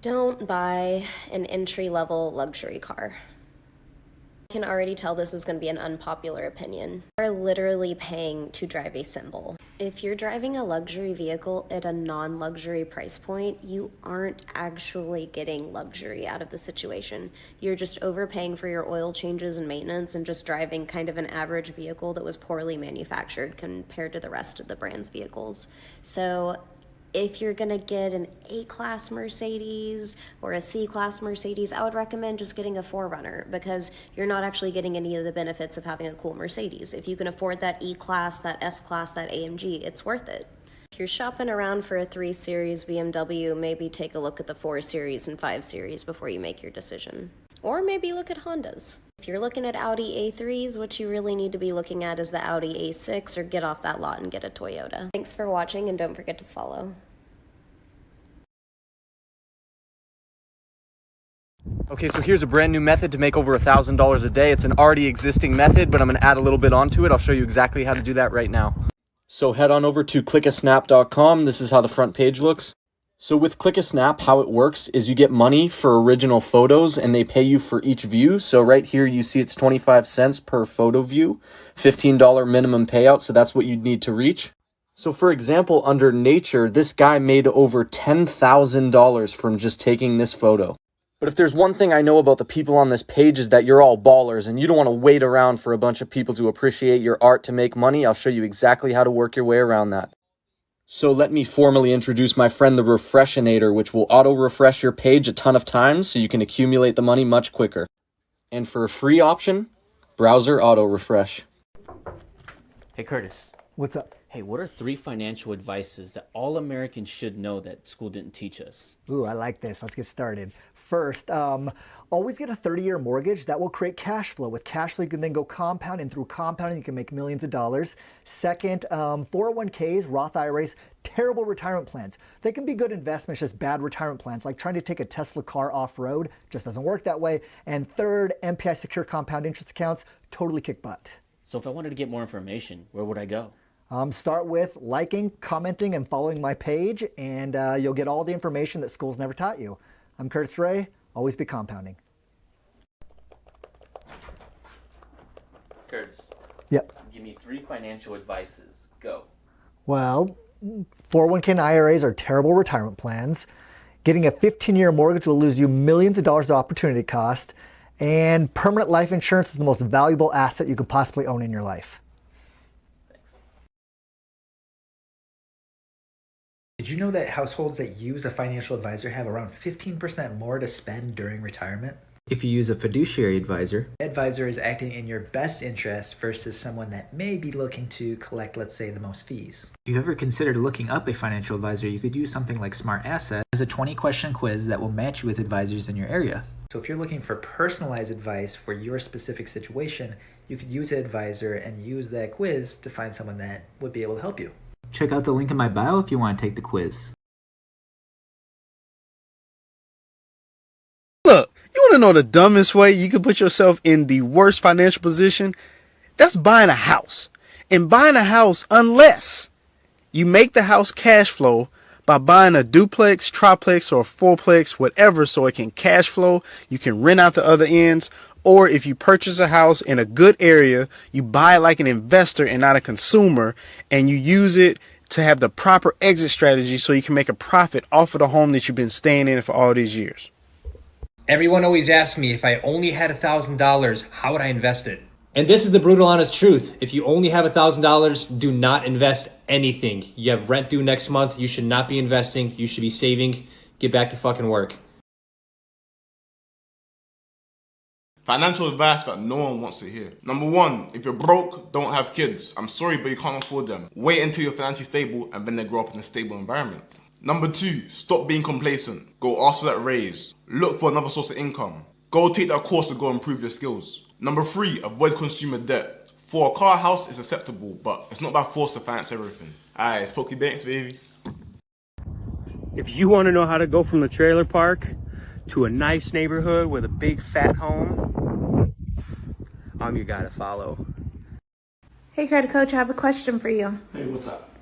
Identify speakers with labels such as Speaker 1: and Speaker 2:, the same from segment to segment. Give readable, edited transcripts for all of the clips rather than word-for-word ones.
Speaker 1: Don't buy an entry-level luxury car. I can already tell this is going to be an unpopular opinion. You are literally paying to drive a symbol. If you're driving a luxury vehicle at a non-luxury price point, you aren't actually getting luxury out of the situation. You're just overpaying for your oil changes and maintenance and just driving kind of an average vehicle that was poorly manufactured compared to the rest of the brand's vehicles. So if you're gonna get an A-class Mercedes or a C-class Mercedes, I would recommend just getting a 4Runner because you're not actually getting any of the benefits of having a cool Mercedes. If you can afford that E-class, that S-class, that AMG, it's worth it. If you're shopping around for a 3 Series BMW, maybe take a look at the 4 Series and 5 Series before you make your decision. Or maybe look at Hondas. If you're looking at Audi A3s, what you really need to be looking at is the Audi A6 or get off that lot and get a Toyota. Thanks for watching and don't forget to follow.
Speaker 2: Okay, so here's a brand new method to make over $1,000 a day. It's an already existing method, but I'm gonna add a little bit onto it. I'll show you exactly how to do that right now. So head on over to clickasnap.com. This is how the front page looks. So with ClickASnap, how it works is you get money for original photos and they pay you for each view. So right here, you see it's 25 cents per photo view, $15 minimum payout. So that's what you'd need to reach. So for example, under nature, this guy made over $10,000 from just taking this photo. But if there's one thing I know about the people on this page is that you're all ballers and you don't want to wait around for a bunch of people to appreciate your art to make money. I'll show you exactly how to work your way around that. So let me formally introduce my friend the Refreshinator, which will auto-refresh your page a ton of times so you can accumulate the money much quicker. And for a free option, browser auto-refresh.
Speaker 3: Hey Curtis.
Speaker 4: What's up?
Speaker 3: Hey, what are 3 financial advices that all Americans should know that school didn't teach us?
Speaker 4: Ooh, I like this. Let's get started. First, always get a 30-year mortgage. That will create cash flow. With cash flow, you can then go compound, and through compounding, you can make millions of dollars. Second, 401ks, Roth IRAs, terrible retirement plans. They can be good investments, just bad retirement plans, like trying to take a Tesla car off-road. Just doesn't work that way. And third, MPI secure compound interest accounts, totally kick butt.
Speaker 3: So if I wanted to get more information, where would I go?
Speaker 4: Start with liking, commenting, and following my page, and you'll get all the information that schools never taught you. I'm Curtis Ray. Always be compounding.
Speaker 3: Curtis.
Speaker 4: Yep.
Speaker 3: Give me 3 financial advices. Go.
Speaker 4: Well, 401k and IRAs are terrible retirement plans. Getting a 15-year mortgage will lose you millions of dollars of opportunity cost. And permanent life insurance is the most valuable asset you could possibly own in your life.
Speaker 5: Did you know that households that use a financial advisor have around 15% more to spend during retirement?
Speaker 6: If you use a fiduciary advisor,
Speaker 5: The advisor is acting in your best interest versus someone that may be looking to collect, let's say, the most fees.
Speaker 6: if you ever considered looking up a financial advisor, you could use something like Smart Asset as a 20-question quiz that will match you with advisors in your area.
Speaker 5: So if you're looking for personalized advice for your specific situation, you could use an advisor and use that quiz to find someone that would be able to help you.
Speaker 6: Check out the link in my bio if you want to take the quiz.
Speaker 7: Look, you want to know the dumbest way you can put yourself in the worst financial position? That's buying a house. And buying a house unless you make the house cash flow by buying a duplex, triplex, or fourplex, whatever, so it can cash flow. You can rent out the other ends. Or if you purchase a house in a good area, you buy it like an investor and not a consumer, and you use it to have the proper exit strategy so you can make a profit off of the home that you've been staying in for all these years.
Speaker 8: Everyone always asks me if I only had $1,000, how would I invest it?
Speaker 9: And this is the brutal honest truth. If you only have $1,000, do not invest anything. You have rent due next month. You should not be investing. You should be saving. Get back to fucking work.
Speaker 10: Financial advice that no one wants to hear. Number 1, if you're broke, don't have kids. I'm sorry, but you can't afford them. Wait until you're financially stable and then they grow up in a stable environment. Number 2, stop being complacent. Go ask for that raise. Look for another source of income. Go take that course to go improve your skills. Number 3, avoid consumer debt. For a car, house is acceptable, but it's not by force to finance everything. Alright, it's Pokey Banks, baby.
Speaker 2: If you want to know how to go from the trailer park to a nice neighborhood with a big fat home, I'm your guy to follow.
Speaker 11: Hey Credit Coach, I have a question for you.
Speaker 12: Hey, what's up?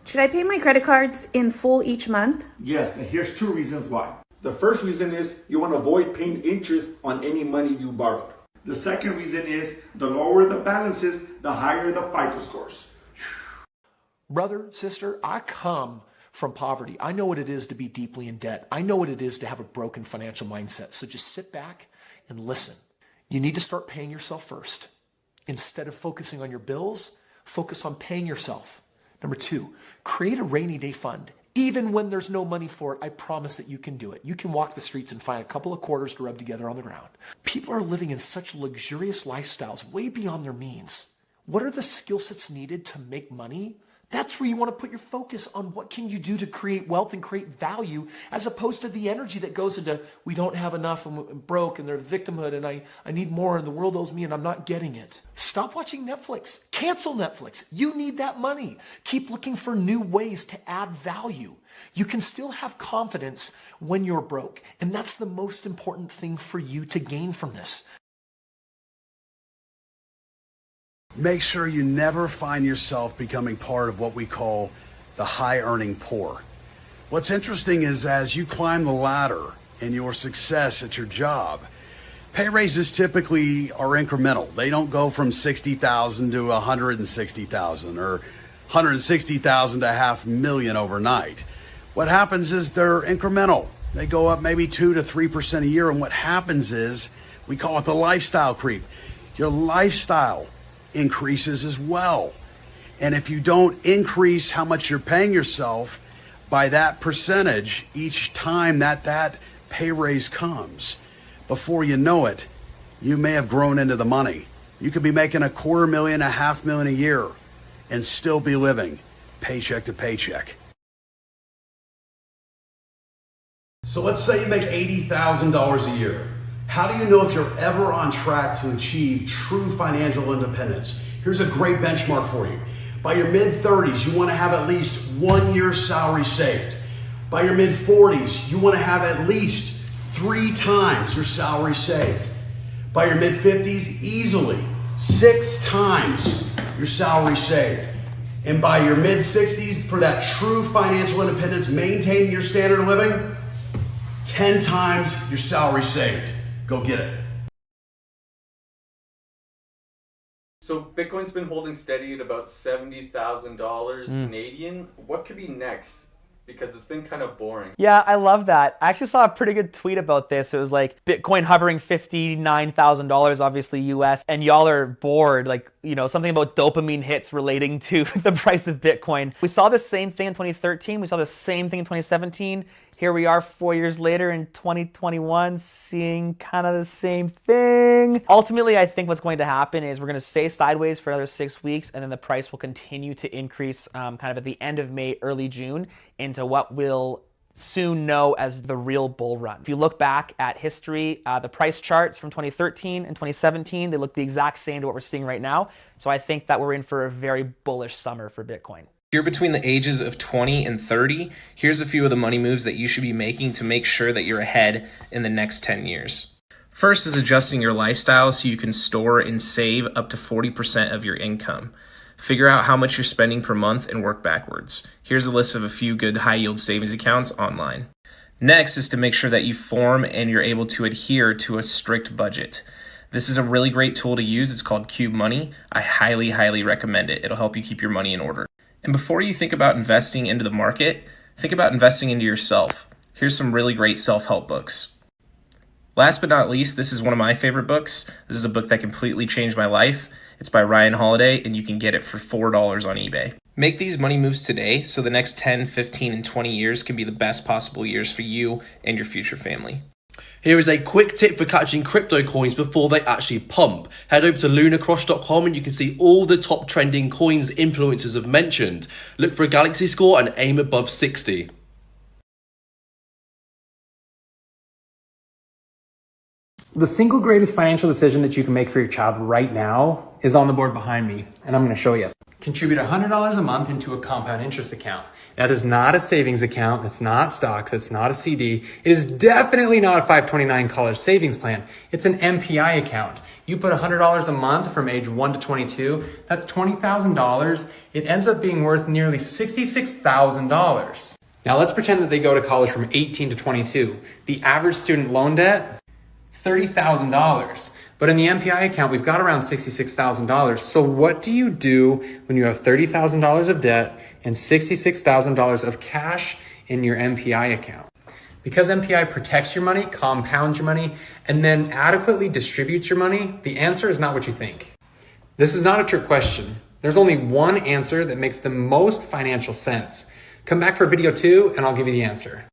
Speaker 11: Should I pay my credit cards in full each month?
Speaker 12: Yes, and here's 2 reasons why. The first reason is you want to avoid paying interest on any money you borrowed. The second reason is the lower the balances, the higher the FICO scores.
Speaker 13: Brother, sister, I come from poverty. I know what it is to be deeply in debt. I know what it is to have a broken financial mindset. So just sit back and listen. You need to start paying yourself first. Instead of focusing on your bills, focus on paying yourself. Number 2, create a rainy day fund. Even when there's no money for it, I promise that you can do it. You can walk the streets and find a couple of quarters to rub together on the ground. People are living in such luxurious lifestyles, way beyond their means. What are the skill sets needed to make money? That's where you want to put your focus on what can you do to create wealth and create value, as opposed to the energy that goes into, we don't have enough and I'm broke and there's victimhood and I need more and the world owes me and I'm not getting it. Stop watching Netflix. Cancel Netflix. You need that money. Keep looking for new ways to add value. You can still have confidence when you're broke, and that's the most important thing for you to gain from this.
Speaker 14: Make sure you never find yourself becoming part of what we call the high-earning poor. What's interesting is as you climb the ladder in your success at your job, pay raises typically are incremental. They don't go from $60,000 to $160,000 or $160,000 to $500,000 overnight. What happens is they're incremental. They go up maybe 2 to 3% a year, and what happens is we call it the lifestyle creep. Your lifestyle increases as well. And if you don't increase how much you're paying yourself by that percentage each time that pay raise comes, before you know it, you may have grown into the money. You could be making $250,000, $500,000 a year and still be living paycheck to paycheck. So let's say you make $80,000 a year. How do you know if you're ever on track to achieve true financial independence? Here's a great benchmark for you. By your mid-30s, you want to have at least 1 year's salary saved. By your mid-40s, you want to have at least 3 times your salary saved. By your mid-50s, easily 6 times your salary saved. And by your mid-60s, for that true financial independence, maintaining your standard of living, 10 times your salary saved. Go get it.
Speaker 2: So Bitcoin's been holding steady at about $70,000 Canadian. What could be next? Because it's been kind of boring.
Speaker 15: Yeah, I love that. I actually saw a pretty good tweet about this. It was like Bitcoin hovering $59,000, obviously US, and y'all are bored. Like, you know, something about dopamine hits relating to the price of Bitcoin. We saw the same thing in 2013. We saw the same thing in 2017. Here we are 4 years later in 2021, seeing kind of the same thing. Ultimately, I think what's going to happen is we're going to stay sideways for another 6 weeks, and then the price will continue to increase kind of at the end of May, early June, into what we'll soon know as the real bull run. If you look back at history, the price charts from 2013 and 2017, they look the exact same to what we're seeing right now. So I think that we're in for a very bullish summer for Bitcoin.
Speaker 16: If you're between the ages of 20 and 30, here's a few of the money moves that you should be making to make sure that you're ahead in the next 10 years. First is adjusting your lifestyle so you can store and save up to 40% of your income. Figure out how much you're spending per month and work backwards. Here's a list of a few good high-yield savings accounts online. Next is to make sure that you form and you're able to adhere to a strict budget. This is a really great tool to use. It's called Cube Money. I highly, highly recommend it. It'll help you keep your money in order. And before you think about investing into the market, think about investing into yourself. Here's some really great self-help books. Last but not least, this is one of my favorite books. This is a book that completely changed my life. It's by Ryan Holiday, and you can get it for $4 on eBay. Make these money moves today so the next 10, 15, and 20 years can be the best possible years for you and your future family.
Speaker 17: Here is a quick tip for catching crypto coins before they actually pump. Head over to lunarcross.com and you can see all the top trending coins influencers have mentioned. Look for a galaxy score and aim above 60.
Speaker 18: The single greatest financial decision that you can make for your child right now is on the board behind me, and I'm going to show you. Contribute $100 a month into a compound interest account. That is not a savings account. It's not stocks. It's not a CD. It is definitely not a 529 college savings plan. It's an MPI account. You put $100 a month from age 1 to 22. That's $20,000. It ends up being worth nearly $66,000. Now let's pretend that they go to college from 18 to 22. The average student loan debt, $30,000. But in the MPI account, we've got around $66,000. So what do you do when you have $30,000 of debt and $66,000 of cash in your MPI account? Because MPI protects your money, compounds your money, and then adequately distributes your money, the answer is not what you think. This is not a trick question. There's only one answer that makes the most financial sense. Come back for video 2 and I'll give you the answer.